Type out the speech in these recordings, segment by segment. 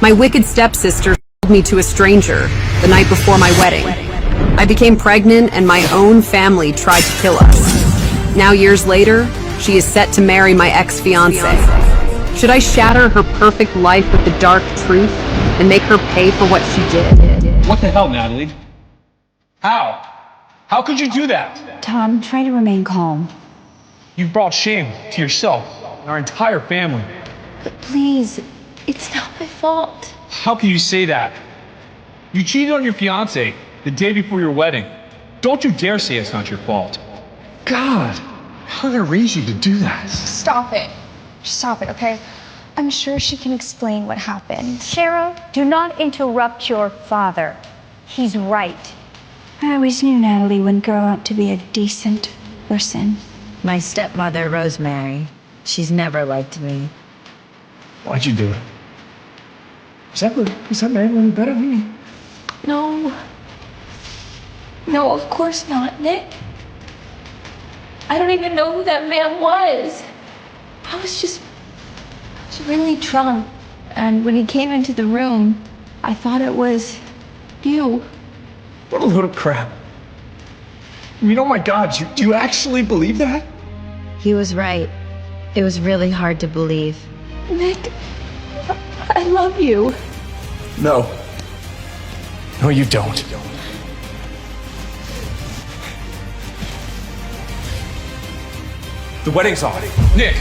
My wicked stepsister sold me to a stranger the night before my wedding. I became pregnant and my own family tried to kill us. Now years later, she is set to marry my ex-fiancé. Should I shatter her perfect life with the dark truth and make her pay for what she did? What the hell, Natalie? How? How could you do that? Tom, try to remain calm. You've brought shame to yourself and our entire family. But please, it's not my fault. How can you say that? You cheated on your fiancé the day before your wedding. Don't you dare say it's not your fault. God, how did I raise you to do that? Stop it. Stop it, okay? I'm sure she can explain what happened. Cheryl, do not interrupt your father. He's right. I always knew Natalie wouldn't grow up to be a decent person. My stepmother, Rosemary, she's never liked me. Why'd you do it? Is that man any better than me? No. No, of course not, Nick. I don't even know who that man was. I was really drunk. And when he came into the room, I thought it was you. What a load of crap. I mean, oh my God, do you actually believe that? He was right. It was really hard to believe. Nick, I love you. No. No, you don't. The wedding's off. Nick!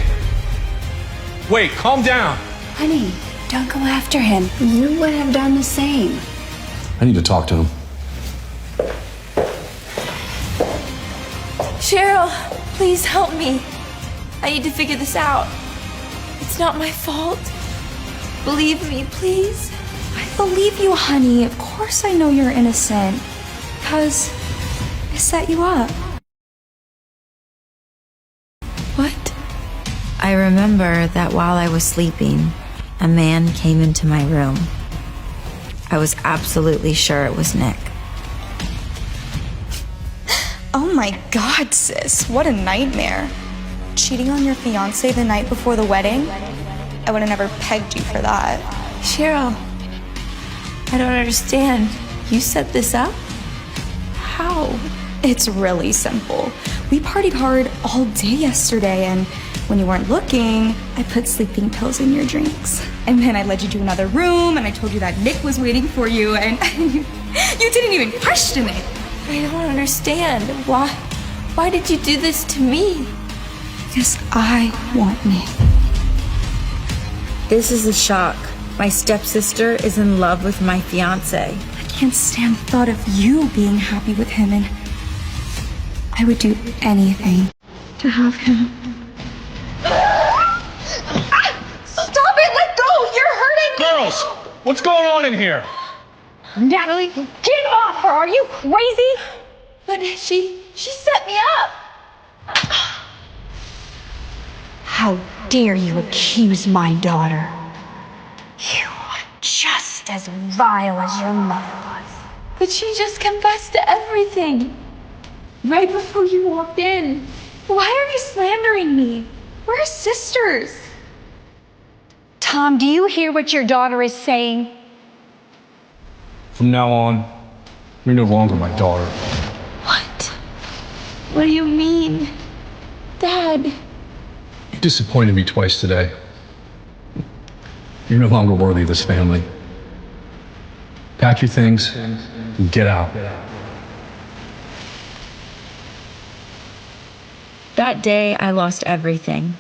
Wait, calm down. Honey, don't go after him. You would have done the same. I need to talk to him. Cheryl, please help me. I need to figure this out. It's not my fault. Believe me, please. I believe you, honey. Of course I know you're innocent. Because I set you up. What? I remember that while I was sleeping, a man came into my room. I was absolutely sure it was Nick. Oh my God, sis, what a nightmare. Cheating on your fiancé the night before the wedding? I would have never pegged you for that. Cheryl, I don't understand. You set this up? How? It's really simple. We partied hard all day yesterday, and when you weren't looking, I put sleeping pills in your drinks. And then I led you to another room, and I told you that Nick was waiting for you, and you didn't even question it. I don't understand. Why did you do this to me? Because I want Nick. This is a shock. My stepsister is in love with my fiancé. I can't stand the thought of you being happy with him, and I would do anything to have him. Stop it! Let go! You're hurting me! Girls, what's going on in here? Natalie, get off her! Are you crazy? But she set me up! How dare you accuse my daughter? You are just as vile as your mother was. But she just confessed to everything. Right before you walked in. Why are you slandering me? We're sisters. Tom, do you hear what your daughter is saying? From now on, you're no longer my daughter. What? What do you mean? Dad. You disappointed me twice today. You're no longer worthy of this family. Pack your things and get out. That day, I lost everything.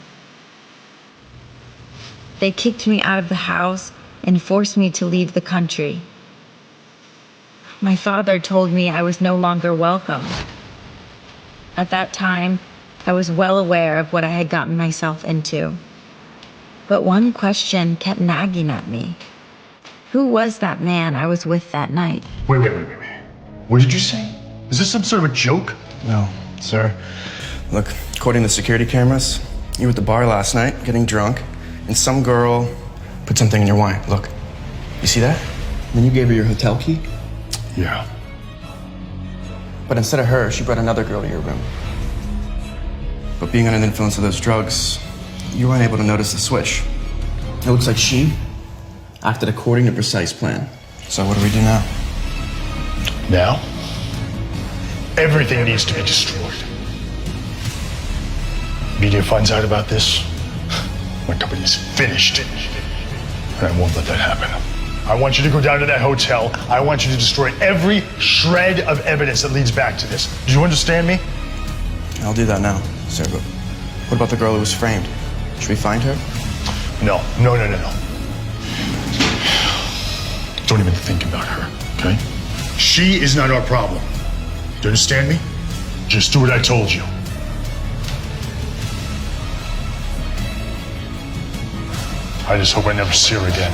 They kicked me out of the house and forced me to leave the country. My father told me I was no longer welcome. At that time, I was well aware of what I had gotten myself into. But one question kept nagging at me. Who was that man I was with that night? Wait. What did you say? Is this some sort of a joke? No, sir. Look, according to security cameras, you were at the bar last night, getting drunk, and some girl put something in your wine. Look, you see that? And then you gave her your hotel key? Yeah. But instead of her, she brought another girl to your room. But being under the influence of those drugs, you weren't able to notice the switch. It looks like she acted according to precise plan. So what do we do now? Now, everything needs to be destroyed. Media finds out about this, my company is finished. And I won't let that happen. I want you to go down to that hotel. I want you to destroy every shred of evidence that leads back to this. Do you understand me? I'll do that now, sir, but what about the girl who was framed? Should we find her? No. Don't even think about her, okay? She is not our problem. Do you understand me? Just do what I told you. I just hope I never see her again.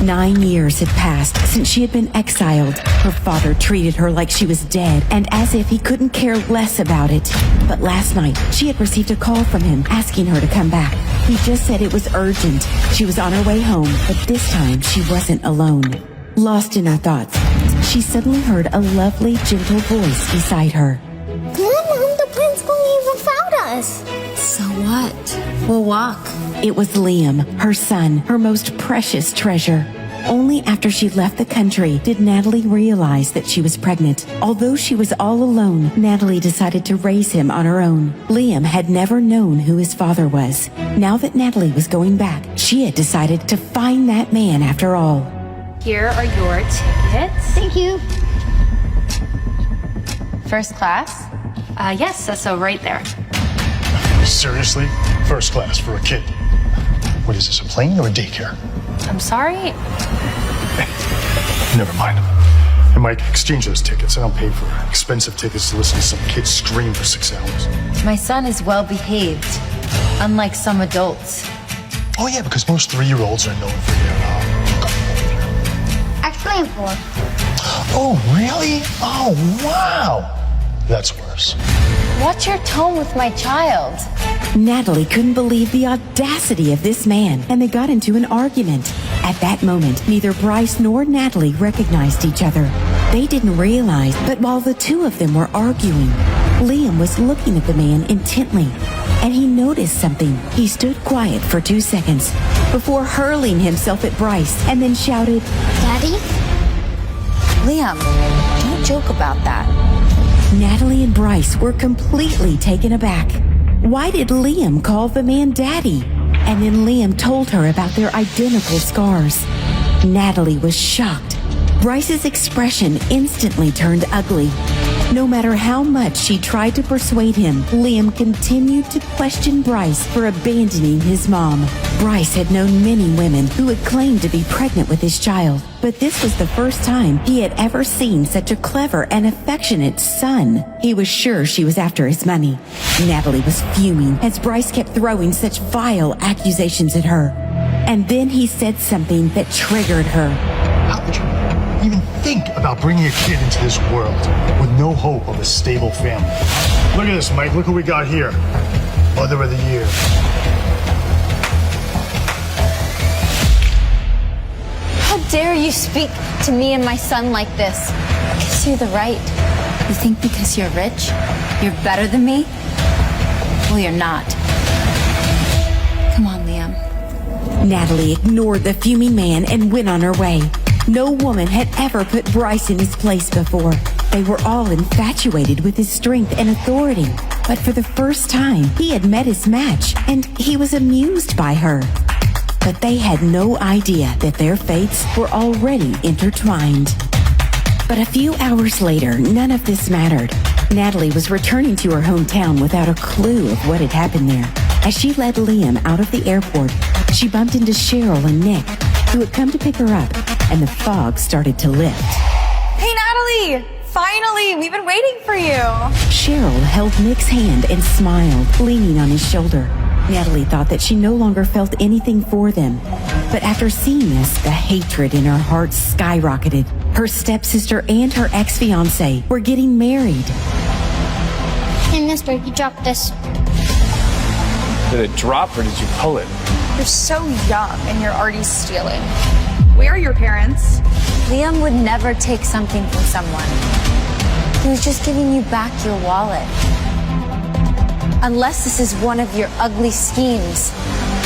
9 years had passed since she had been exiled. Her father treated her like she was dead, and as if he couldn't care less about it. But last night, she had received a call from him asking her to come back. He just said it was urgent. She was on her way home, but this time she wasn't alone. Lost in her thoughts, she suddenly heard a lovely, gentle voice beside her. Mom, the principal even found us. So what? We'll walk. It was Liam, her son, her most precious treasure. Only after she left the country did Natalie realize that she was pregnant. Although she was all alone, Natalie decided to raise him on her own. Liam had never known who his father was. Now that Natalie was going back, she had decided to find that man after all. Here are your tickets. Thank you. First class? Yes, so right there. Seriously? First class for a kid? What is this, a plane or a daycare? I'm sorry? Never mind. I might exchange those tickets. I don't pay for expensive tickets to listen to some kid scream for 6 hours. My son is well behaved, unlike some adults. Oh yeah, because most 3-year-olds are known for their Explain for. Oh, really? Oh, wow. That's worse. Watch your tone with my child. Natalie couldn't believe the audacity of this man, and they got into an argument. At that moment, neither Bryce nor Natalie recognized each other. They didn't realize, but while the two of them were arguing, Liam was looking at the man intently, and he noticed something. He stood quiet for 2 seconds before hurling himself at Bryce and then shouted, Daddy? Liam, don't joke about that. Natalie and Bryce were completely taken aback. Why did Liam call the man Daddy? And then Liam told her about their identical scars. Natalie was shocked. Bryce's expression instantly turned ugly. No matter how much she tried to persuade him, Liam continued to question Bryce for abandoning his mom. Bryce had known many women who had claimed to be pregnant with his child, but this was the first time he had ever seen such a clever and affectionate son. He was sure she was after his money. Natalie was fuming as Bryce kept throwing such vile accusations at her. And then he said something that triggered her. How could you even think about bringing a kid into this world with no hope of a stable family? Look at this, Mike. Look what we got here. Mother of the Year. How dare you speak to me and my son like this? I guess you're the right. You think because you're rich, you're better than me? Well, you're not. Come on, Liam. Natalie ignored the fuming man and went on her way. No woman had ever put Bryce in his place before. They were all infatuated with his strength and authority. But for the first time, he had met his match, and he was amused by her. But they had no idea that their fates were already intertwined. But a few hours later, none of this mattered. Natalie was returning to her hometown without a clue of what had happened there. As she led Liam out of the airport, she bumped into Cheryl and Nick, who had come to pick her up, and the fog started to lift. Hey, Natalie! Finally! We've been waiting for you! Cheryl held Nick's hand and smiled, leaning on his shoulder. Natalie thought that she no longer felt anything for them. But after seeing this, the hatred in her heart skyrocketed. Her stepsister and her ex-fiancé were getting married. Hey, mister, you dropped this. Did it drop or did you pull it? You're so young and you're already stealing. Where are your parents? Liam would never take something from someone. He was just giving you back your wallet. Unless this is one of your ugly schemes.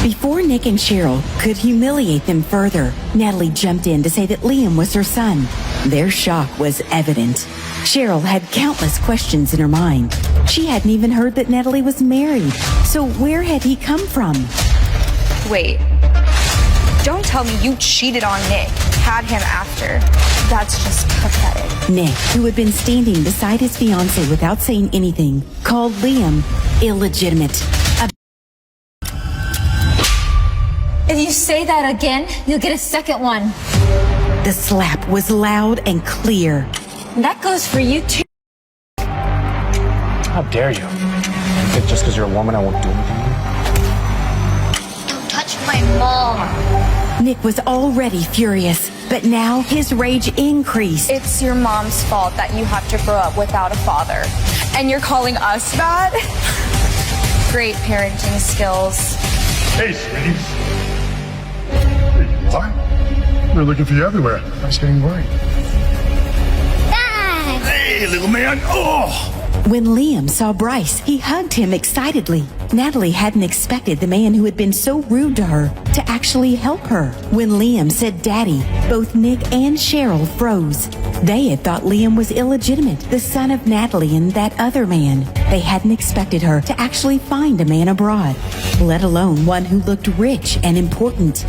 Before Nick and Cheryl could humiliate them further, Natalie jumped in to say that Liam was her son. Their shock was evident. Cheryl had countless questions in her mind. She hadn't even heard that Natalie was married. So where had he come from? Wait. Don't tell me you cheated on Nick, had him after. That's just pathetic. Nick, who had been standing beside his fiancée without saying anything, called Liam illegitimate. If you say that again, you'll get a second one. The slap was loud and clear. That goes for you too. How dare you? You think just because you're a woman I won't do anything to you? Don't touch my mom. Nick was already furious, but now his rage increased. It's your mom's fault that you have to grow up without a father. And you're calling us bad? Great parenting skills. Hey, sweeties. Hey, hi. We're looking for you everywhere. Nice getting right. Dad! Hey, little man. Oh! When Liam saw Bryce, he hugged him excitedly. Natalie hadn't expected the man who had been so rude to her to actually help her. When Liam said daddy, both Nick and Cheryl froze. They had thought Liam was illegitimate, the son of Natalie and that other man. They hadn't expected her to actually find a man abroad, let alone one who looked rich and important.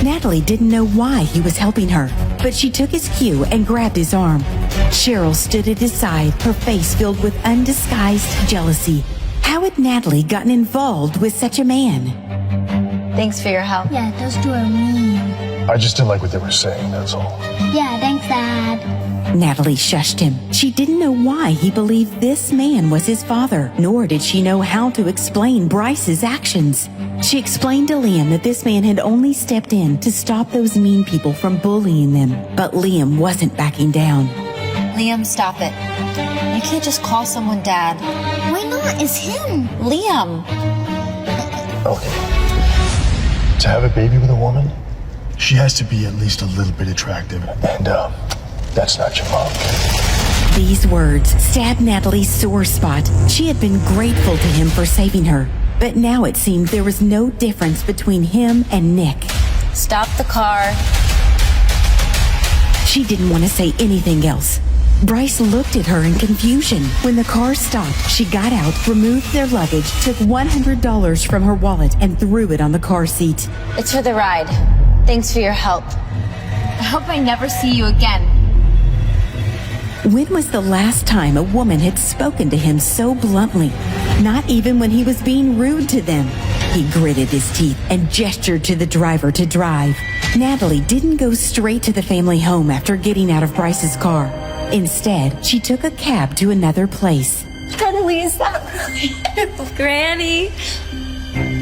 Natalie didn't know why he was helping her, but she took his cue and grabbed his arm. Cheryl stood at his side, her face filled with undisguised jealousy. How had Natalie gotten involved with such a man? Thanks for your help. Yeah, those two are mean. I just didn't like what they were saying, that's all. Yeah, thanks, Dad. Natalie shushed him. She didn't know why he believed this man was his father, nor did she know how to explain Bryce's actions. She explained to Liam that this man had only stepped in to stop those mean people from bullying them, but Liam wasn't backing down. Liam, stop it. You can't just call someone dad. Why not? It's him. Liam. Okay. To have a baby with a woman, she has to be at least a little bit attractive. And, that's not your mom. These words stabbed Natalie's sore spot. She had been grateful to him for saving her, but now it seemed there was no difference between him and Nick. Stop the car. She didn't want to say anything else. Bryce looked at her in confusion. When the car stopped, she got out, removed their luggage, took $100 from her wallet, and threw it on the car seat. It's for the ride. Thanks for your help. I hope I never see you again. When was the last time a woman had spoken to him so bluntly? Not even when he was being rude to them. He gritted his teeth and gestured to the driver to drive. Natalie didn't go straight to the family home after getting out of Bryce's car. Instead, she took a cab to another place. Natalie, is that really Granny?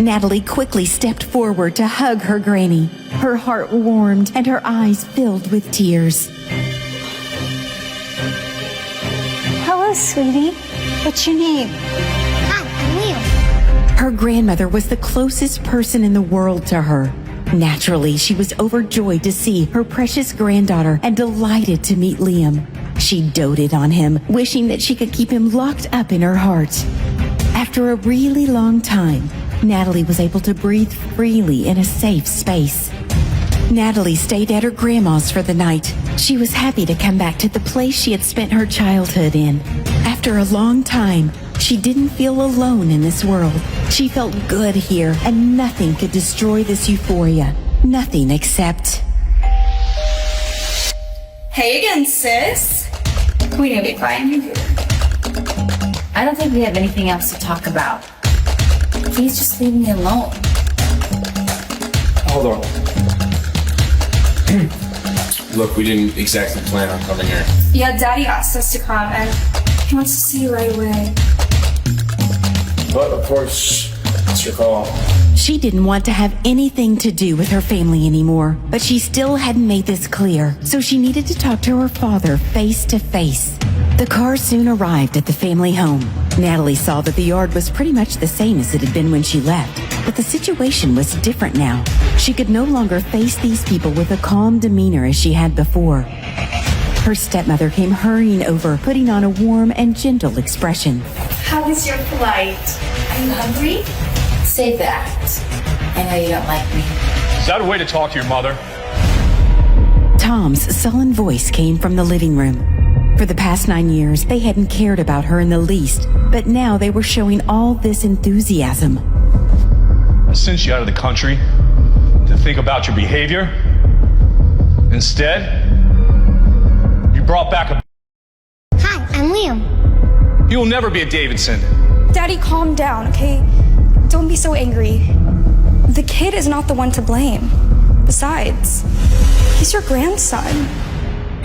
Natalie quickly stepped forward to hug her granny. Her heart warmed and her eyes filled with tears. Hello, sweetie. What's your name? Hi, I'm Liam. Her grandmother was the closest person in the world to her. Naturally, she was overjoyed to see her precious granddaughter and delighted to meet Liam. She doted on him, wishing that she could keep him locked up in her heart. After a really long time, Natalie was able to breathe freely in a safe space. Natalie stayed at her grandma's for the night. She was happy to come back to the place she had spent her childhood in. After a long time, she didn't feel alone in this world. She felt good here, and nothing could destroy this euphoria. Nothing except... Hey again, sis. We need to be fine. I don't think we have anything else to talk about. Please just leave me alone. Hold on. Look, we didn't exactly plan on coming here. Yeah, Daddy asked us to come, and he wants to see you right away. But of course, it's your call. She didn't want to have anything to do with her family anymore, but she still hadn't made this clear, so she needed to talk to her father face to face. The car soon arrived at the family home. Natalie saw that the yard was pretty much the same as it had been when she left, but the situation was different now. She could no longer face these people with a calm demeanor as she had before. Her stepmother came hurrying over, putting on a warm and gentle expression. How was your flight? Are you hungry? Say that. I know you don't like me. Is that a way to talk to your mother? Tom's sullen voice came from the living room. For the past 9 years, they hadn't cared about her in the least, but now they were showing all this enthusiasm. I sent you out of the country to think about your behavior. Instead, you brought back a... Hi, I'm Liam. You will never be a Davidson. Daddy, calm down, okay? Don't be so angry. The kid is not the one to blame. Besides, he's your grandson.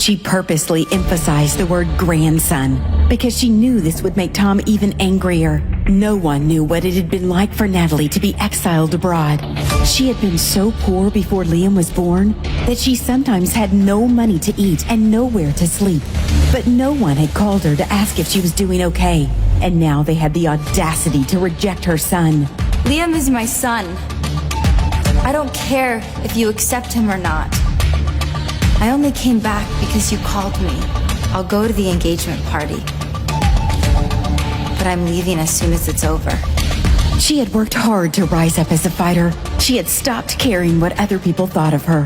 She purposely emphasized the word grandson because she knew this would make Tom even angrier. No one knew what it had been like for Natalie to be exiled abroad. She had been so poor before Liam was born that she sometimes had no money to eat and nowhere to sleep. But no one had called her to ask if she was doing okay. And now they had the audacity to reject her son. Liam is my son. I don't care if you accept him or not. I only came back because you called me. I'll go to the engagement party. But I'm leaving as soon as it's over. She had worked hard to rise up as a fighter. She had stopped caring what other people thought of her.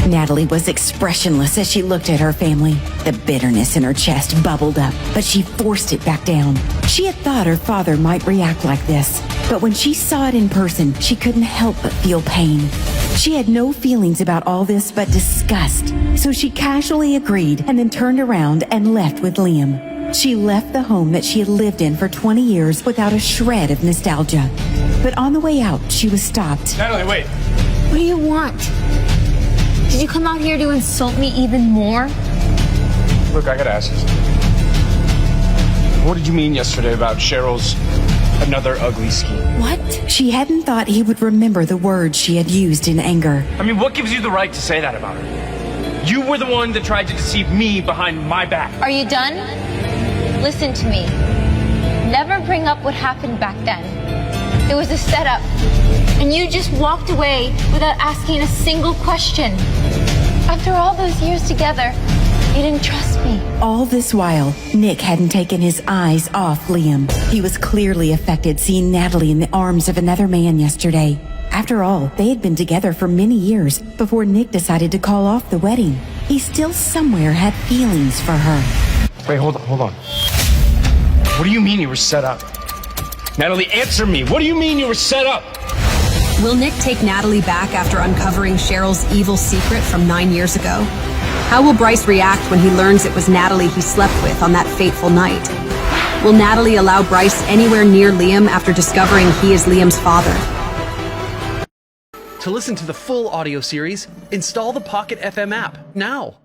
Natalie was expressionless as she looked at her family. The bitterness in her chest bubbled up, but she forced it back down. She had thought her father might react like this, but when she saw it in person, she couldn't help but feel pain. She had no feelings about all this but disgust, so she casually agreed and then turned around and left with Liam. She left the home that she had lived in for 20 years without a shred of nostalgia. But on the way out, she was stopped. Natalie, wait. What do you want? Did you come out here to insult me even more? Look, I gotta ask you something. What did you mean yesterday about Cheryl's another ugly scheme? What? She hadn't thought he would remember the words she had used in anger. I mean, what gives you the right to say that about her? You were the one that tried to deceive me behind my back. Are you done? Listen to me. Never bring up what happened back then. It was a setup. And you just walked away without asking a single question. After all those years together, you didn't trust me. All this while, Nick hadn't taken his eyes off Liam. He was clearly affected seeing Natalie in the arms of another man yesterday. After all, they had been together for many years before Nick decided to call off the wedding. He still somewhere had feelings for her. Wait, hold on. What do you mean you were set up? Natalie, answer me. What do you mean you were set up? Will Nick take Natalie back after uncovering Cheryl's evil secret from 9 years ago? How will Bryce react when he learns it was Natalie he slept with on that fateful night? Will Natalie allow Bryce anywhere near Liam after discovering he is Liam's father? To listen to the full audio series, install the Pocket FM app now.